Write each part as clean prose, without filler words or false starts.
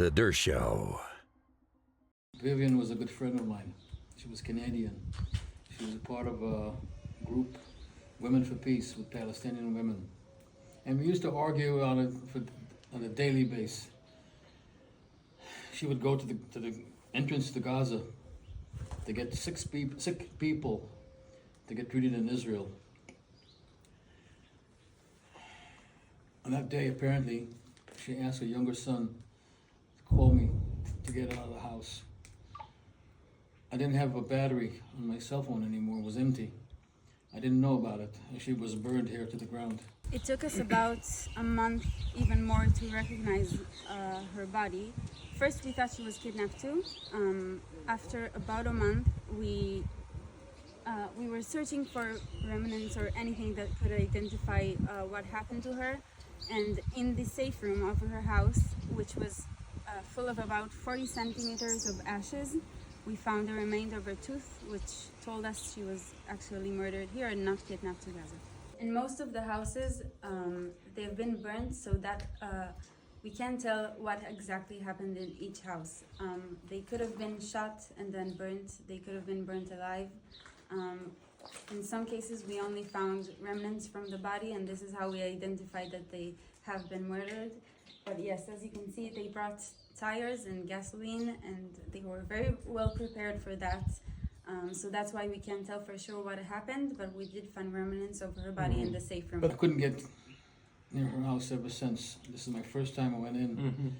The Dershow. Vivian was a good friend of mine. She was Canadian. She was a part of a group, Women for Peace, with Palestinian women. And we used to argue on a daily basis. She would go to the entrance to Gaza to get sick people to get treated in Israel. On that day, apparently, she asked her younger son to call me to get out of the house. I didn't have a battery on my cell phone anymore, it was empty. I didn't know about it, and she was burned here to the ground. It took us about a month, even more, to recognize her body. First, we thought she was kidnapped too. After about a month, we were searching for remnants or anything that could identify what happened to her. And in the safe room of her house, which was full of about 40 centimeters of ashes, we found the remainder of her tooth, which told us she was actually murdered here and not kidnapped to Gaza. In most of the houses, they've been burnt, so that we can't tell what exactly happened in each house. They could have been shot and then burnt. They could have been burnt alive. In some cases, we only found remnants from the body, and this is how we identified that they have been murdered. But yes, as you can see, they brought tires and gasoline, and they were very well prepared for that. So that's why we can't tell for sure what happened, but we did find remnants of her body in the safe room. But I couldn't get near her house ever since. This is my first time I went in,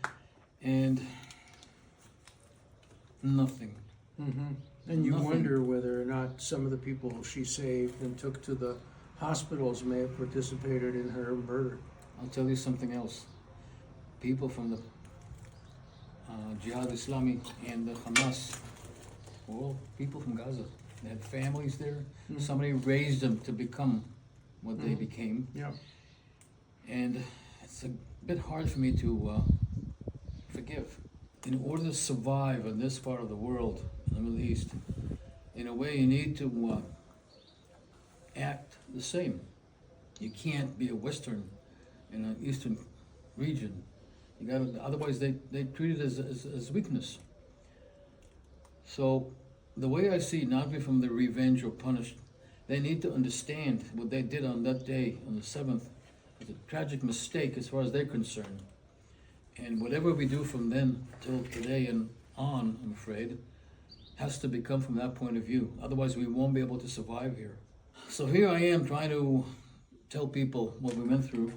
and nothing. And you Nothing. wonder whether or not some of the people she saved and took to the hospitals may have participated in her murder. I'll tell you something else. People from the Jihad Islami and the Hamas, all people from Gaza. They had families there. Somebody raised them to become what they became. Yeah. And it's a bit hard for me to forgive. In order to survive in this part of the world, in the Middle East, in a way you need to act the same. You can't be a Western in an Eastern region. You gotta, otherwise they treat it as weakness. So the way I see, not be from the revenge or punish, they need to understand what they did on that day, on the 7th, was a tragic mistake as far as they're concerned. And whatever we do from then till today and on, I'm afraid, has to become from that point of view. Otherwise we won't be able to survive here. So here I am trying to tell people what we went through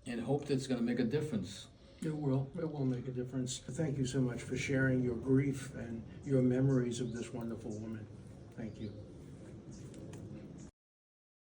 and hope that it's going to make a difference. It will make a difference. Thank you so much for sharing your grief and your memories of this wonderful woman. Thank you.